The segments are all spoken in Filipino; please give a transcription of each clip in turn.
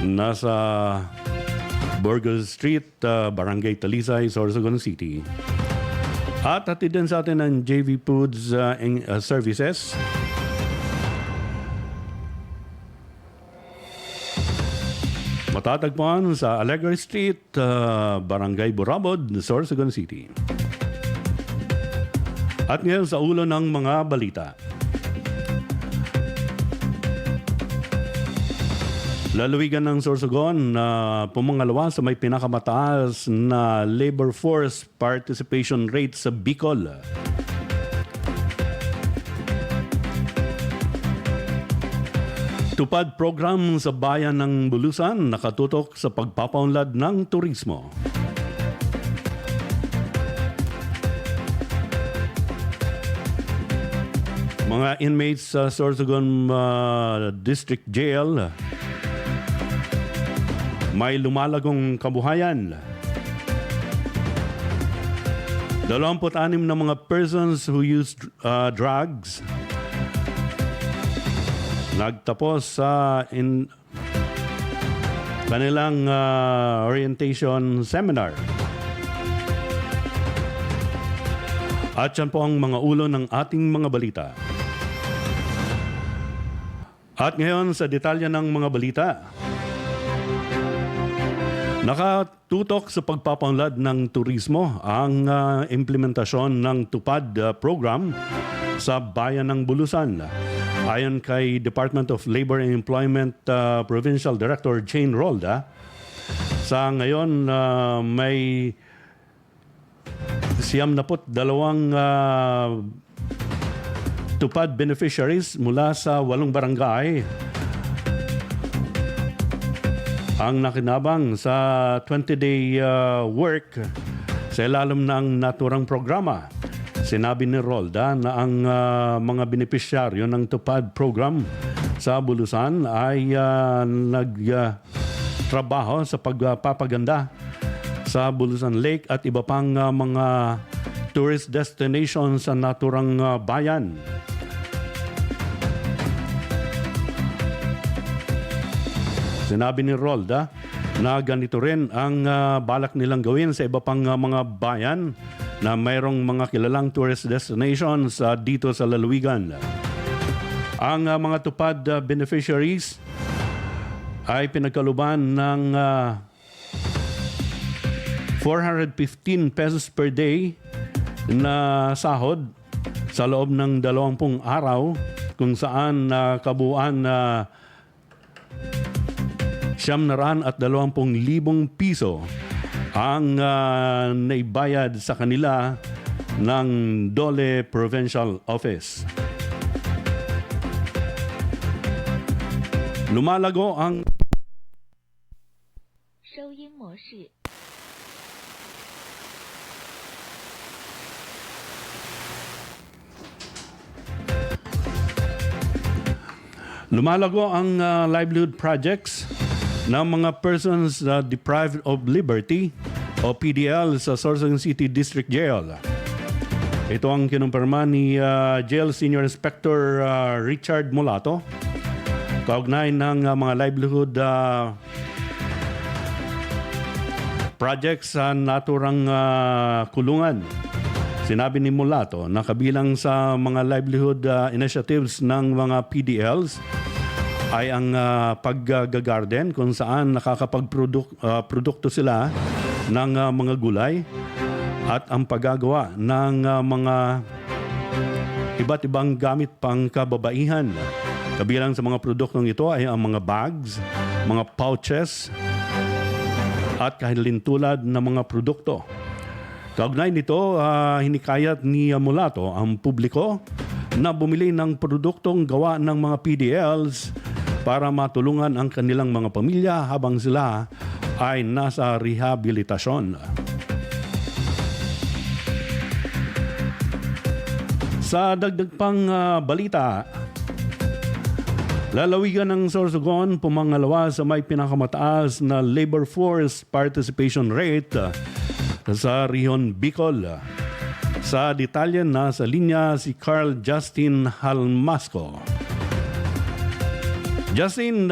Nasa Burgos Street, Barangay Talisay, Sorsogon City. At hatid din sa atin ng JV Foods Services. Matatagpuan sa Alegre Street, Barangay Burabod, Sorsogon City. At ngayon sa ulo ng mga balita. Lalawigan ng Sorsogon na pumangalawa sa may pinakamataas na labor force participation rate sa Bicol. Tupad program sa bayan ng Bulusan nakatutok sa pagpapaunlad ng turismo. Mga inmates sa Sorsogon District Jail may lumalagong kabuhayan. 26 na mga persons who use drugs nagtapos sa kanilang orientation seminar. At yan po ang mga ulo ng ating mga balita. At ngayon sa detalye ng mga balita. Nakatutok sa pagpapaunlad ng turismo ang implementasyon ng Tupad program sa bayan ng Bulusan. Ayon kay Department of Labor and Employment Provincial Director Jane Rolda, sa ngayon may 92 Tupad beneficiaries mula sa 8 barangay ang nakinabang sa 20-day work sa ilalim ng naturang programa. Sinabi ni Rolda na ang mga benepisyaryo ng Tupad program sa Bulusan ay nagtrabaho sa pagpapaganda sa Bulusan Lake at iba pang mga tourist destinations sa naturang bayan. Sinabi ni Rolda na ganito rin ang balak nilang gawin sa iba pang mga bayan na mayroong mga kilalang tourist destinations dito sa lalawigan. Ang mga Tupad beneficiaries ay pinagkaluban ng 415 pesos per day na sahod sa loob ng 20 araw kung saan kabuuan na 720,000 piso ang naibayad sa kanila ng Dole Provincial Office. Lumalago ang 收音模式。 Lumalago ang livelihood projects ng mga persons deprived of liberty o PDL sa Sorsogon City District Jail. Ito ang kinumpirma ni Jail Senior Inspector Richard Mulato. Kaugnay ng mga livelihood projects sa naturang kulungan. Sinabi ni Mulato na kabilang sa mga livelihood initiatives ng mga PDLs ay ang pag-garden kung saan nakakapagprodukto sila ng mga gulay at ang paggagawa ng mga iba't ibang gamit pang kababaihan. Kabilang sa mga produktong ito ay ang mga bags, mga pouches at kahilintulad na mga produkto. Kaugnay nito, hinikayat ni Mulato ang publiko na bumili ng produktong gawa ng mga PDLs para matulungan ang kanilang mga pamilya habang sila ay nasa rehabilitasyon. Sa dagdag pang balita, lalawigan ng Sorsogon pumangalawa sa may pinakamataas na labor force participation rate sa Rion Bicol. Sa detalye na sa linya si Carl Justin Halmasco. Justin,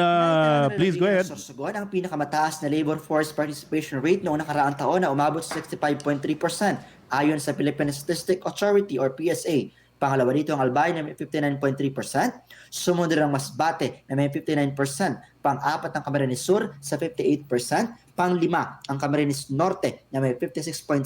please go ahead. Sorsogon, ang pinakamataas na labor force participation rate noong nakaraang taon na umabot sa 65.3% ayon sa Philippine Statistics Authority or PSA. Pangalawa dito ang Albay na may 59.3%, sumunod ang Masbate na may 59%, pang-apat ang Camarines Sur sa 58%, pang-lima ang Camarines Norte na may 56.7%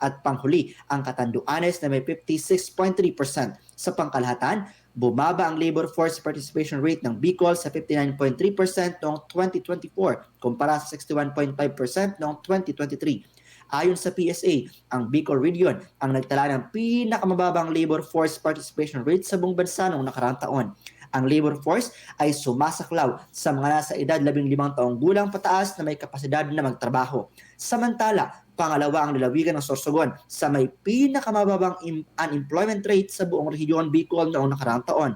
at panghuli ang Catanduanes na may 56.3%. Sa pangkalahatan, bumaba ang labor force participation rate ng Bicol sa 59.3% noong 2024 kumpara sa 61.5% noong 2023. Ayon sa PSA, ang Bicol Region ang nagtala ng pinakamababang labor force participation rate sa buong bansa noong nakaraang taon. Ang labor force ay sumasaklaw sa mga nasa edad 15 taong gulang pataas na may kapasidad na magtrabaho. Samantala, pangalawa ang lalawigan ng Sorsogon sa may pinakamababang unemployment rate sa buong rehiyon Bicol noong nakaraang taon.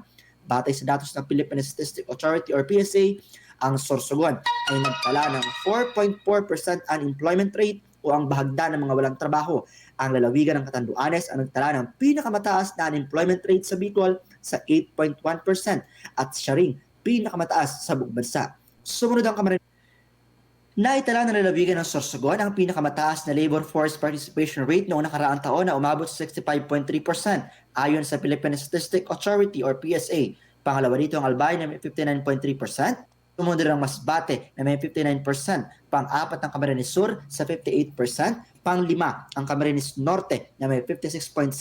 Batay sa datos ng Philippine Statistics Authority or PSA, ang Sorsogon ay nagtala ng 4.4% unemployment rate o ang bahagda ng mga walang trabaho. Ang lalawigan ng Catanduanes ang nagtala ng pinakamataas na unemployment rate sa Bicol sa 8.1% at siya ring pinakamataas sa buong bansa. Sumunod ang Camarines. Naitala ng lalawigan ng Sorsogon ang pinakamataas na labor force participation rate noong nakaraang taon na umabot sa 65.3% ayon sa Philippine Statistics Authority or PSA. Pangalawa dito ang Albay na may 59.3%, sumunod ang Masbate na may 59%, pang-apat ang Camarines Sur sa 58%, pang-lima ang Camarines Norte na may 56.7%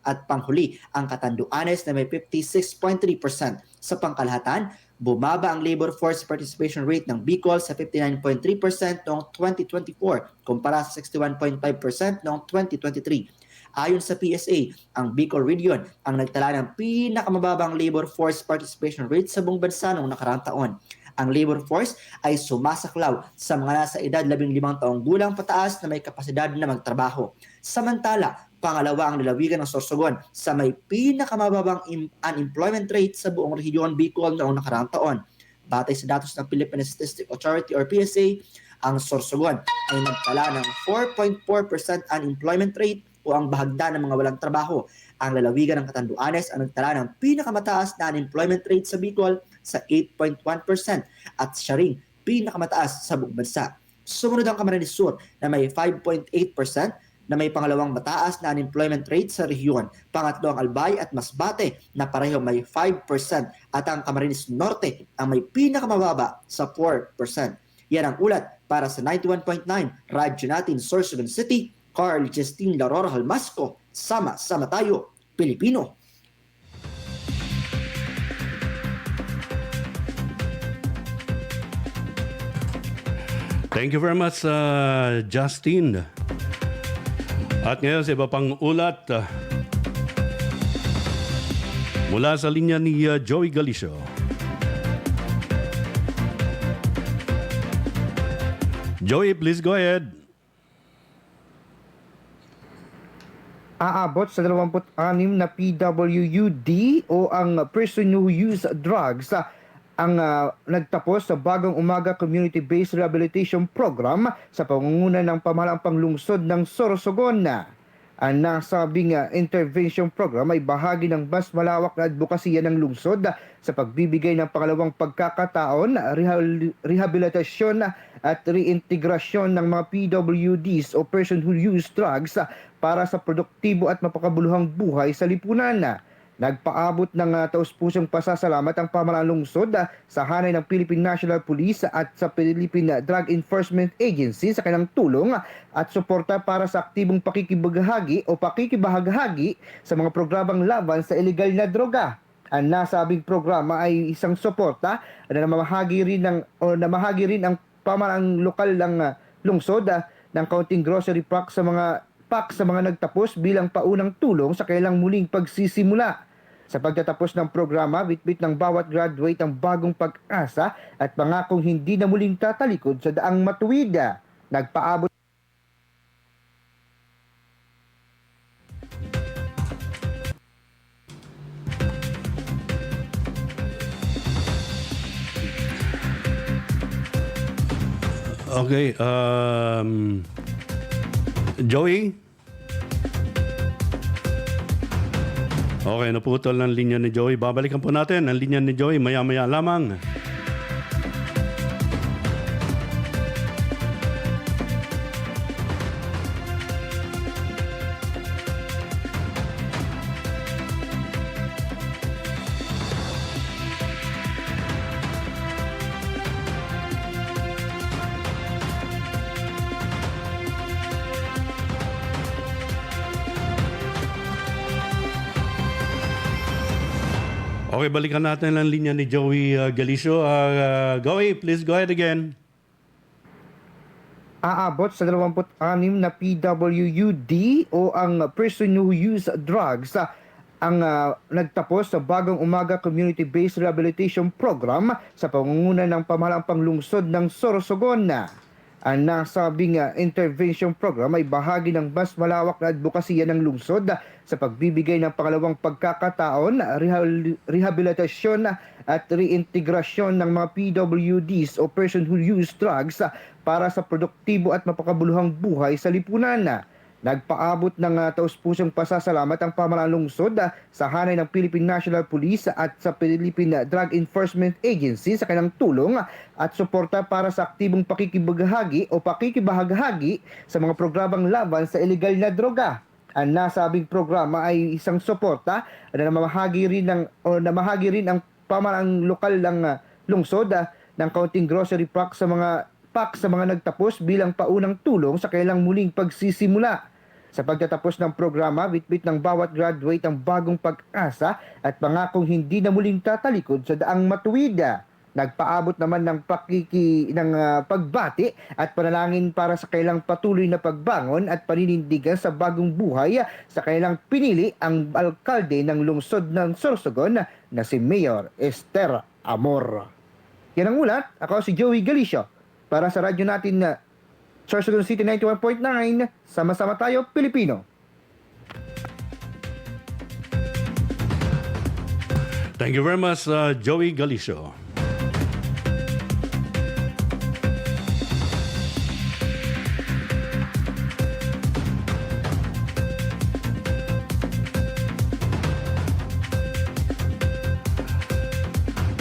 at panghuli ang Catanduanes na may 56.3%. Sa pangkalahatan, bumaba ang labor force participation rate ng Bicol sa 59.3% noong 2024 kumpara sa 61.5% noong 2023. Ayon sa PSA, ang Bicol Region ang nagtala ng pinakamababang labor force participation rate sa buong bansa noong nakaraang taon. Ang labor force ay sumasaklaw sa mga nasa edad 15 taong gulang pataas na may kapasidad na magtrabaho. Samantala, pangalawa ang lalawigan ng Sorsogon sa may pinakamababang unemployment rate sa buong rehiyon Bicol noong nakaraang taon. Batay sa datos ng Philippine Statistics Authority or PSA, ang Sorsogon ay nagtala ng 4.4% unemployment rate o ang bahagda ng mga walang trabaho. Ang lalawigan ng Catanduanes ang nagtala ng pinakamataas na unemployment rate sa Bicol sa 8.1% at siya ring pinakamataas sa buong bansa. Sumunod ang Camarines Sur na may 5.8% na may pangalawang mataas na unemployment rate sa rehiyon. Pangatlo ang Albay at Masbate na pareho may 5% at ang Camarines Norte ang may pinakamababa sa 4%. Yan ang ulat para sa 91.9 Radyo Natin Sorsogon City. Carl Justin Larora Halmasco, sama-sama tayo, Pilipino. Thank you very much, Justin. At ngayon sa iba pang ulat, mula sa linya ni Joey Galicio. Joey, please go ahead. Aabot sa 26 na PWUD o ang person who use drugs ang nagtapos sa Bagong Umaga Community-Based Rehabilitation Program sa pangunguna ng pamahalaang panglungsod ng Sorsogon. Ang nasabing intervention program ay bahagi ng mas malawak na advokasya ng lungsod sa pagbibigay ng pangalawang pagkakataon, rehabilitasyon at reintegrasyon ng mga PWDs o person who use drugs para sa produktibo at mapakabuluhang buhay sa lipunan. Nagpaabot ng taus-pusong pasasalamat ang pamahalaang lungsod sa hanay ng Philippine National Police at sa Philippine Drug Enforcement Agency sa kanilang tulong at suporta para sa aktibong pakikibaghagi sa mga programang laban sa illegal na droga. Ang nasabing programa ay isang suporta na namahagi rin ang pamahalaang lokal ng lungsod ng kaunting grocery pack sa mga nagtapos bilang paunang tulong sa kailang muling pagsisimula. Sa pagtatapos ng programa, bitbit ng bawat graduate ang bagong pag-asa at pangakong hindi na muling tatalikod sa daang matuwid. Nagpaabot Okay, Joey? Okay, naputol ng linya ni Joey. Babalikan po natin ang linya ni Joey maya-maya lamang. Okay, balikan natin ang linya ni Joey Galicio. Joey, please go ahead again. Aabot sa 26 na PWUD o ang person who use drugs ang nagtapos sa Bagong Umaga Community-Based Rehabilitation Program sa pangunguna ng pamahalaang panglungsod ng Sorsogon. Ang nasabing intervention program ay bahagi ng mas malawak na advokasya ng lungsod sa pagbibigay ng pangalawang pagkakataon, rehabilitasyon at reintegrasyon ng mga PWDs o person who use drugs para sa produktibo at mapakabuluhang buhay sa lipunan. Nagpaabot ng taus-pusong pasasalamat ang pamahalaang lungsod sa hanay ng Philippine National Police at sa Philippine Drug Enforcement Agency sa kanilang tulong at suporta para sa aktibong pakikibaghagi sa mga programang laban sa illegal na droga. Ang nasabing programa ay isang suporta na namahagi rin ang pamahalaang lokal ng lungsod ng kaunting grocery pack sa mga nagtapos bilang paunang tulong sa kanilang muling pagsisimula. Sa pagtatapos ng programa, bitbit ng bawat graduate ang bagong pag-asa at pangakong hindi na muling tatalikod sa daang matuwid. Nagpaabot naman ng pagbati at panalangin para sa kailang patuloy na pagbangon at paninindigan sa bagong buhay sa kailang pinili ang alkalde ng lungsod ng Sorsogon na si Mayor Esther Amor. Yan ang ulat. Ako si Joey Galicio para sa radyo natin na Sorsogon City 91.9, sama-sama tayo Pilipino. Thank you very much, Joey Galicio.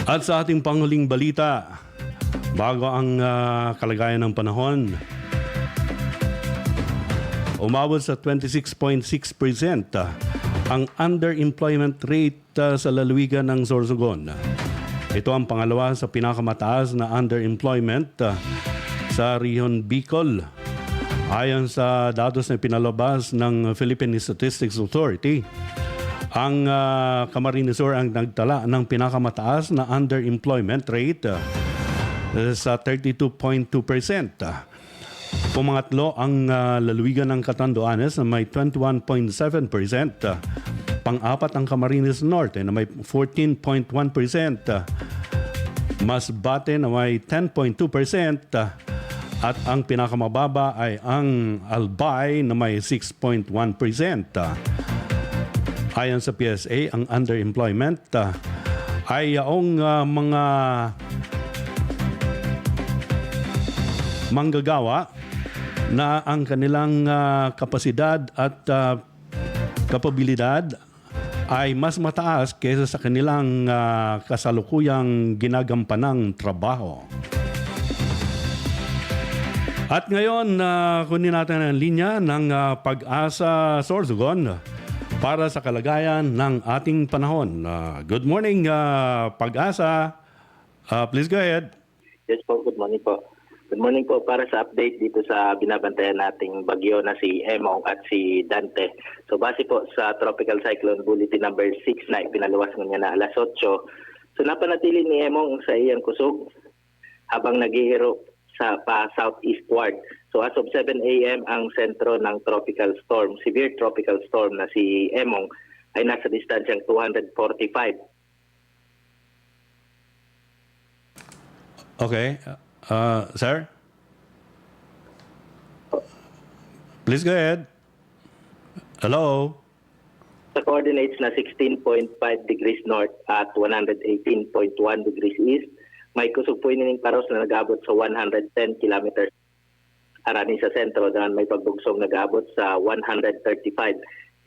At sa ating panghuling balita, bago ang kalagayan ng panahon, umabot sa 26.6% ang underemployment rate sa lalawigan ng Sorsogon. Ito ang pangalawa sa pinakamataas na underemployment sa Rehiyon Bicol. Ayon sa datos na pinalabas ng Philippine Statistics Authority, ang Camarines Sur ang nagtala ng pinakamataas na underemployment rate sa 32.2%. Pumangatlo ang lalawigan ng Catanduanes na may 21.7%. Pang-apat ang Camarines Norte na may 14.1%. Masbate na may 10.2%. At ang pinakamababa ay ang Albay na may 6.1%. Ayon sa PSA, ang underemployment ay yaong mga manggagawa na ang kanilang kapasidad at kapabilidad ay mas mataas kaysa sa kanilang kasalukuyang ginagampanang trabaho. At ngayon, kunin natin ang linya ng Pag-asa Sorsogon para sa kalagayan ng ating panahon. Good morning, Pag-asa. Please go ahead. Yes po, good morning po. Good morning po para sa update dito sa binabantayan nating bagyo na si Emong at si Dante. So base po sa Tropical Cyclone Bulletin number 6 na ipinaluwas niya na alas 8. So napanatili ni Emong sa iyang kusog habang naghihiro sa southeastward. So as of 7 a.m. ang sentro ng tropical storm, severe tropical storm na si Emong ay nasa distansyang 245. Okay. Sir? Please go ahead. Hello? Sa coordinates na 16.5 degrees north at 118.1 degrees east, may kusog po inining paros na nag-abot sa 110 kilometers. Arani sa sentro, dahil may pagbugsong nag-abot sa 135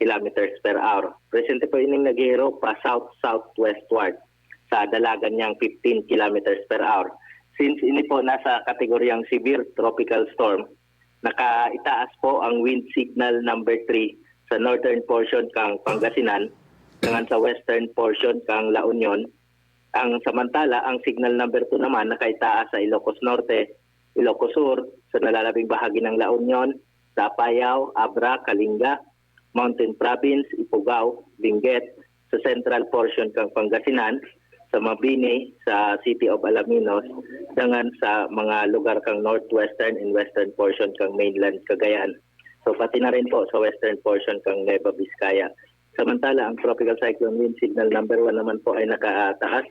kilometers per hour. Presente po ining naghihiro pa south-southwestward sa dalagan niyang 15 kilometers per hour. Since ini po nasa kategoryang severe tropical storm, nakaitaas po ang wind signal number 3 sa northern portion kang Pangasinan, dengan sa western portion kang La Union. Ang samantala, ang signal number 2 naman nakaitaas sa Ilocos Norte, Ilocos Sur, sa nalalabing bahagi ng La Union, sa Apayao, Abra, Kalinga, Mountain Province, Ifugao, Benguet, sa central portion kang Pangasinan, sa Mabini, sa City of Alaminos, dengan sa mga lugar kang northwestern and western portion kang mainland Cagayan. So pati na rin po sa western portion kang Nueva Vizcaya. Samantala, ang tropical cyclone wind signal number 1 naman po ay nakataas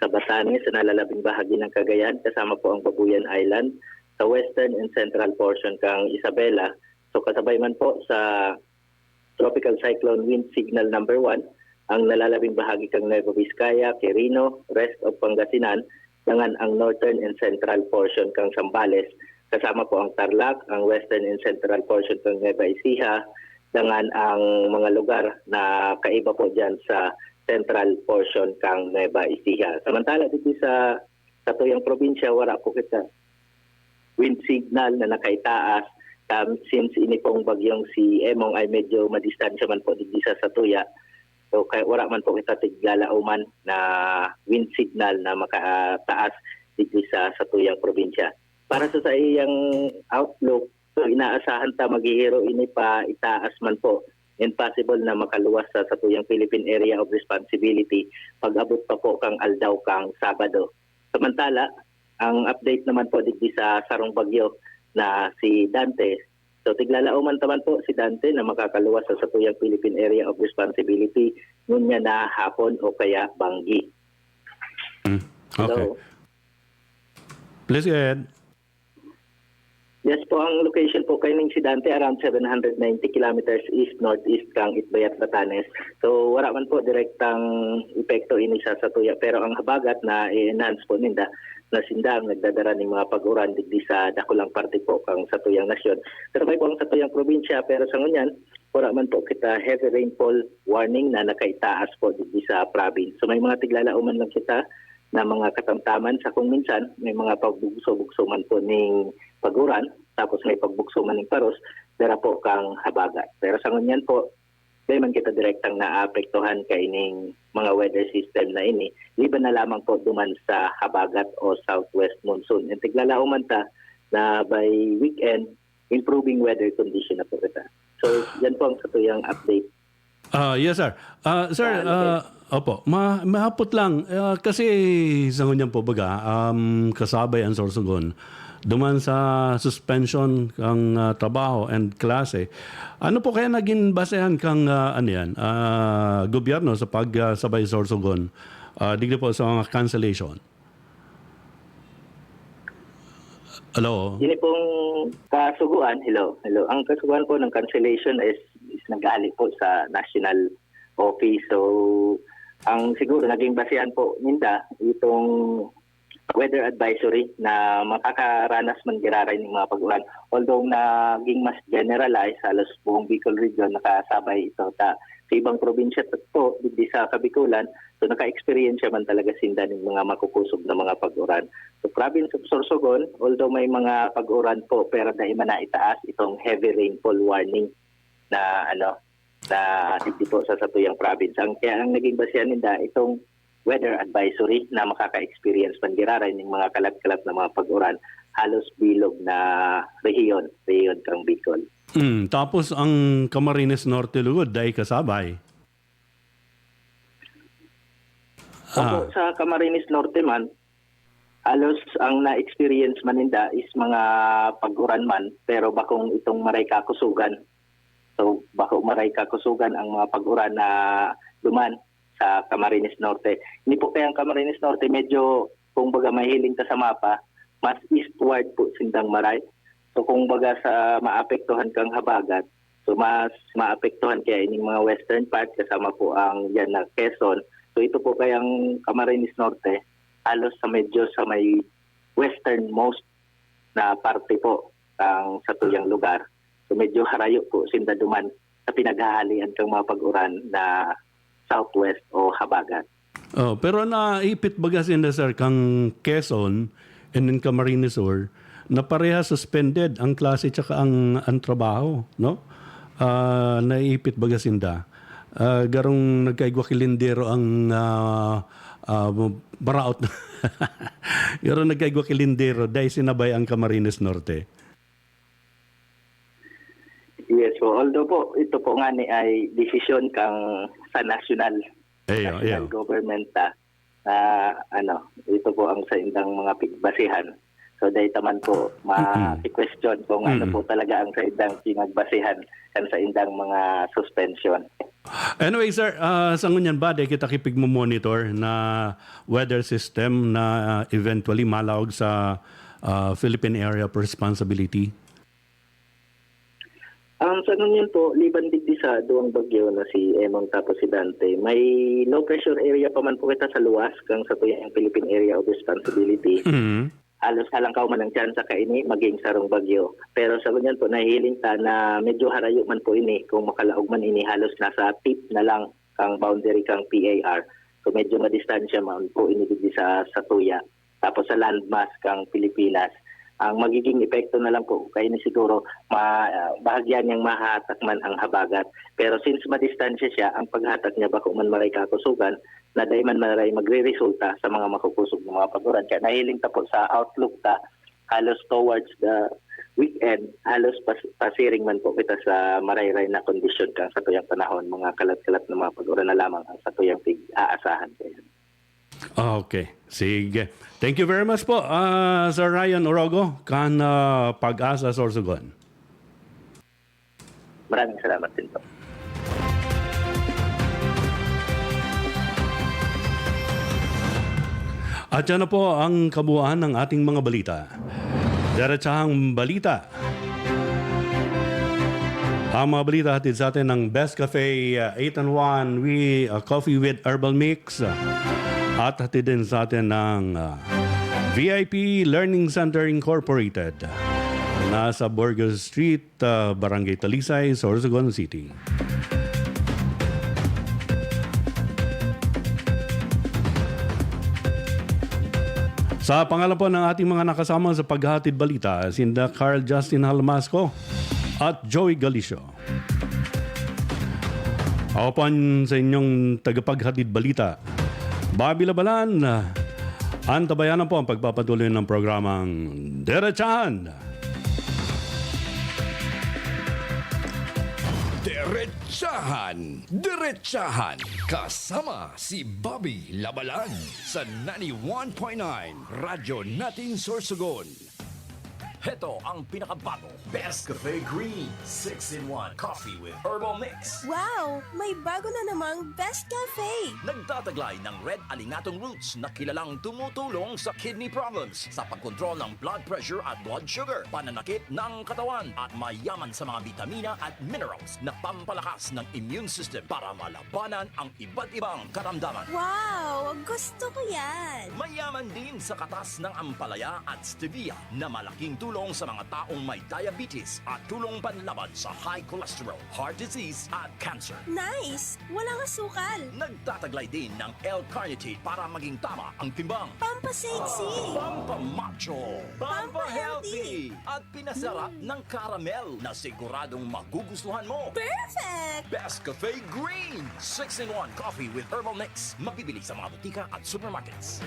sa Batanes, sa nalalabing bahagi ng Cagayan, kasama po ang Babuyan Island, sa western and central portion kang Isabela. So kasabay man po sa tropical cyclone wind signal number 1, ang nalalabing bahagi kang Nueva Vizcaya, Quirino, rest of Pangasinan, dengan ang northern and central portion kang Zambales, kasama po ang Tarlac, ang western and central portion kang Nueva Ecija, dengan ang mga lugar na kaiba po dyan sa central portion kang Nueva Ecija. Samantala dito sa tuyang probinsya, wala po kita wind signal na nakaitaas. Since ini pong bagyong si Emong ay medyo madistansya man po dito sa Satuya, so kaya wala man po kita tiglalauman na wind signal na makataas dito sa Satuyang probinsya. Para sa iyang outlook, so inaasahan ta maghihiro ini pa itaas man po and possible na makaluwas sa Satuyang Philippine Area of Responsibility pag-abot pa po kang Aldaw kang Sabado. Samantala, ang update naman po dito sa sarong bagyo na si Dante. So tiglalauman taman po si Dante na makakaluwas sa Satuyang Philippine Area of Responsibility ngunya na hapon o kaya banggi. Okay. So, Please go ahead. yes po, ang location po kay ning si Dante around 790 kilometers east-northeast kang Itbayat, Batanes. So wala man po direktang epekto ini sa Satuya, pero ang habagat na i-enhance po ninda na sindang nagdadara ng mga pag-uran digdi sa dakulang parte po kang Satuyang Nasyon. Pero may po ang Satuyang probinsya, pero sa ngunyan, wala man po kita heavy rainfall warning na nakaitaas po digdi sa province. So may mga tiglalauman lang kita na mga katamtaman sa kung minsan may mga pagbugso-bugso man po ning paguran, tapos may pagbugso man ning paros, dara po kang habagat. Pero sa ngunyan po, di man kita direktang naapektuhan kay ning mga weather system na ini, liban na lamang po duman sa habagat o southwest monsoon. And tiglalauman ta na by weekend, improving weather condition na po kita. So, yan po ang satuyang update. Yes, sir. Sir, opo, mahapot lang. Kasi sa ngunyan po baga, kasabay ang Sorsogon, duman sa suspension kang trabaho and klase. Ano po kaya naging basehan kang gobyerno sa pagsabay Sorsogon? Digdi po sa mga cancellation. Hello? Yun pong kasuguan, hello. Ang kasuguan po ng cancellation is nag-aali po sa national office. So, ang siguro naging basehan po ninda itong weather advisory na makakaranas man giraray ng mga pag-ulan. Although naging mas generalized, halos buong Bicol region nakasabay ito sa ibang probinsya po, hindi sa Kabikulan, so naka-experience man talaga sinda ng mga makukusog na mga pag-uran. So province of Sorsogon, although may mga pag-uran po, pero dahil man na itaas itong heavy rainfall warning na hindi po sa Satuyang province. Kaya ang naging basehan nila itong weather advisory na makaka-experience man giraray ng mga kalat-kalat na mga pag-uran halos bilog na rehiyon kang Bicol. Tapos ang Camarines Norte lugod dahil kasabay. Opo, sa Camarines Norte man, halos ang na-experience man ninda is mga pag-uran man, pero bakong itong maray kakusugan. So, bako maray kakusugan ang mga pag-uran na duman sa Camarines Norte. Hindi po kaya ang Camarines Norte medyo, kung baga mahiling ta sa mapa, mas eastward po sindang maray. So kung baga sa maapektuhan kang habagat, so mas maapektuhan kaya ining mga western part, kasama po ang yan na Quezon. So ito po kayang Camarines Norte, halos sa medyo sa may westernmost na parte po ang sa tuyang lugar. So medyo harayo po sinda duman sa pinaghahalian kang mga pag-uran na southwest o habagat. Oh, pero naipit baga sinda sir kang Quezon and then Camarines Sur na pareha suspended ang klase tsaka ang trabaho, no? Naipit baga sinda. Garong nagkaigwa kilindero ang baraot na. Garong nagkaigwa kilindero dahil sinabay ang Camarines Norte. Yes, so although po ito po nga ni ay desisyon kang sa national government ito po ang sa indang mga basihan. So dahil taman po ma-question kung ano po talaga ang sa indang pinagbasehan kan sa indang mga suspension. Anyway, sir, sa ngunyan ba, dahil kita kipig mo monitor na weather system na eventually malawag sa Philippine Area of Responsibility? Sa ngunyan po, liban digdi sa duwang bagyo na si Emong tapos si Dante, may low pressure area pa man po kita sa luwas kang sa tuyang Philippine Area of Responsibility. Halos halangkaw man ang tsansa ka ini maging sarong bagyo. Pero sa ganyan po, nahihiling ta na medyo harayo man po ini. Kung makalaog man ini, halos nasa tip na lang kang boundary kang PAR. So medyo madistansya man po ini sa tuya. Tapos sa landmass kang Pilipinas. Ang magiging epekto na lang po, kaya ni siguro bahagyan niyang mahatak man ang habagat. Pero since madistansya siya, ang paghatak niya bako man maray kakusugan, na dahil man maray magre-resulta sa mga makukusog ng mga paguran. Kaya nahiling ta po sa outlook ta, halos towards the weekend, halos pasiring man po kita sa marayray na kondisyon kang sa tuyang panahon, mga kalat-kalat na mga paguran na lamang ang sa tuyang aasahan kayo. Okay. Sige. Thank you very much po, Sir Ryan Orogo, kan Pag-asa Sorsogon. Maraming salamat din po. At yan na po ang kabuuan ng ating mga balita. Diretsahang balita. Ang mga balita hatid sa atin ng Best Cafe 8-in-1 Coffee with Herbal Mix. At hatid din sa atin ng VIP Learning Center Incorporated. Nasa Burgos Street, Barangay Talisay, Sorsogon City. Sa pangalan po ng ating mga nakasama sa paghahatid balita, sinda Carl Justin Halmasco at Joey Galicio. Ako po sa inyong tagapaghatid balita, Bobby Labalan. Antabayanan po ang pagpapatuloy ng programang Diretsahan. Diretsahan! Diretsahan! Kasama si Bobby Labalan sa 91.9 Radyo Natin Sorsogon. Heto ang pinakabago Best Cafe Green 6-in-1 Coffee with Herbal Mix. Wow! May bago na namang Best Cafe! Nagtataglay ng red alingatong roots na kilalang tumutulong sa kidney problems, sa pagkontrol ng blood pressure at blood sugar, pananakit ng katawan, at mayaman sa mga vitamina at minerals na pampalakas ng immune system para malabanan ang iba't ibang karamdaman. Wow! Gusto ko yan! Mayaman din sa katas ng ampalaya at stevia na malaking tulong sa mga taong may diabetes at tulong panlaban sa high cholesterol, heart disease at cancer. Nice! Walang asukal! Nagtataglay din ng L-carnitine para maging tama ang timbang. Pampasexy! Pampamacho! Pampahealthy! At pinasarap ng caramel na siguradong magugustuhan mo. Perfect! Best Cafe Green 6-in-1 Coffee with Herbal Mix. Mabibili sa mga butika at supermarkets.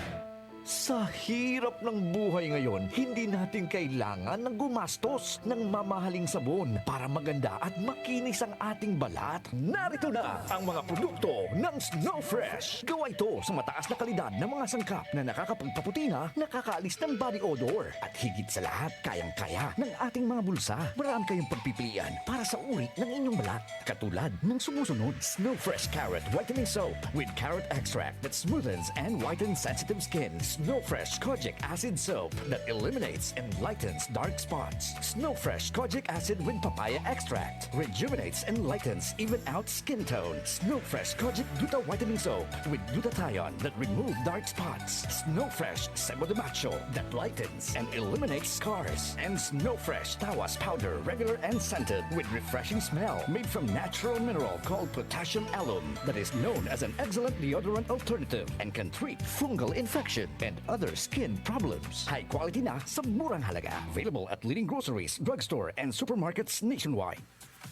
Sa hirap ng buhay ngayon, hindi natin kailangan ng gumastos ng mamahaling sabon para maganda at makinis ang ating balat. Narito na ang mga produkto ng Snow Fresh. Gawa ito sa mataas na kalidad ng mga sangkap na nakakapagpaputi na, nakakaalis ng body odor. At higit sa lahat, kayang-kaya ng ating mga bulsa. Marami kayong pagpipilian para sa uri ng inyong balat. Katulad ng sumusunod, Snow Fresh Carrot Whitening Soap with carrot extract that smoothens and whitens sensitive skin. Snowfresh Kojic Acid Soap that eliminates and lightens dark spots. Snowfresh Kojic Acid with papaya extract rejuvenates and lightens even out skin tone. Snowfresh Kojic Gluta Whitening Soap with glutathione that remove dark spots. Snowfresh Sebo de Macho that lightens and eliminates scars. And Snowfresh Tawas Powder regular and scented with refreshing smell made from natural mineral called potassium alum that is known as an excellent deodorant alternative and can treat fungal infection and other skin problems. High quality na sa murang halaga. Available at leading groceries, drugstore, and supermarkets nationwide.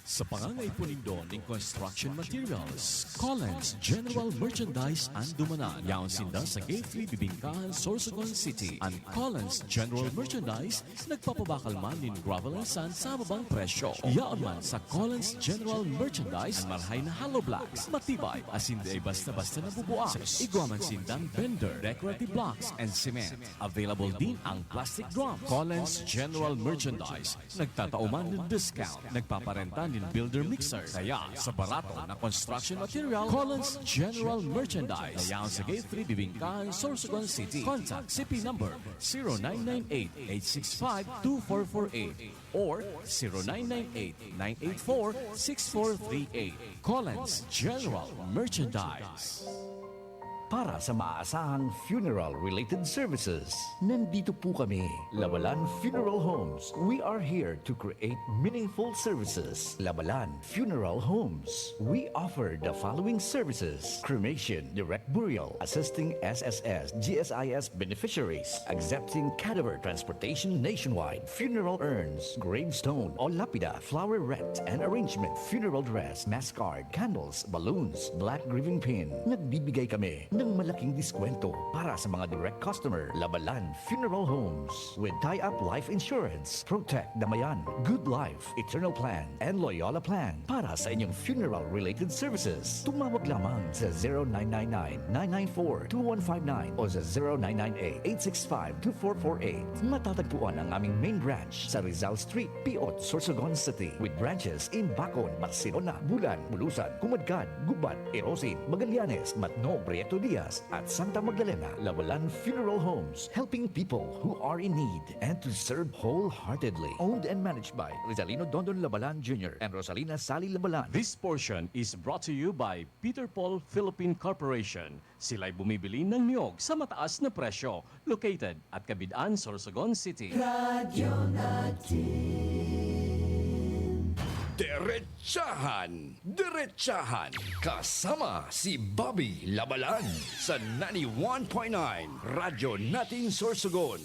Sa pangangaipunin ng construction materials, Collins General Merchandise and Dumanan. Yaon sinda sa Gate 3 Bibingkahan, Sorsogon City. Ang Collins General Merchandise nagpapabakal man nin gravel and sand sa mabang presyo. Yaon man sa Collins General Merchandise ang marhay na hollow blocks, matibay, as hindi ay basta-basta nabubuang. Igwaman sindang bender, decorative blocks, and cement. Available din ang plastic drum. Collins General Merchandise nagtatauman ng discount. Nagpaparenta ng builder mixer. Kaya sa barato na construction material, Collins General Merchandise. Ayaw sa Gate 3 Bibingkahan, Sorsogon City. Contact CP number 0998-865-2448 or 0998-984-6438. Collins General Merchandise. Para sa maasahang funeral-related services, nandito po kami, Labalan Funeral Homes. We are here to create meaningful services. Labalan Funeral Homes. We offer the following services: cremation, direct burial, assisting SSS, GSIS beneficiaries, accepting cadaver transportation nationwide, funeral urns, gravestone o lapida, flower wreath and arrangement, funeral dress, mass card, candles, balloons, black grieving pin. Nagbibigay kami ng malaking diskwento para sa mga direct customer. Labalan Funeral Homes with tie-up life insurance, Protect Damayan, Good Life, Eternal Plan, and Loyola Plan para sa inyong funeral-related services. Tumawag lamang sa 0999-994-2159 o sa 0998-865-2448. Matatagpuan ang aming main branch sa Rizal Street, Piot, Sorsogon City with branches in Bacon, Barcelona, Bulan, Bulusan, Kumadkad, Gubat, Erosin, Magallanes, Matno, Prieto Diaz at Santa Magdalena. Labalan Funeral Homes, helping people who are in need and to serve wholeheartedly. Owned and managed by Rizalino Dondon Labalan Jr. and Rosalina Sally Labalan. This portion is brought to you by Peter Paul Philippine Corporation. Sila'y bumibili ng niyog sa mataas na presyo. Located at Kabidaan, Sorsogon City. Diretsahan! Diretsahan! Kasama si Bobby Labalan sa 91.9 Radyo Natin Sorsogon.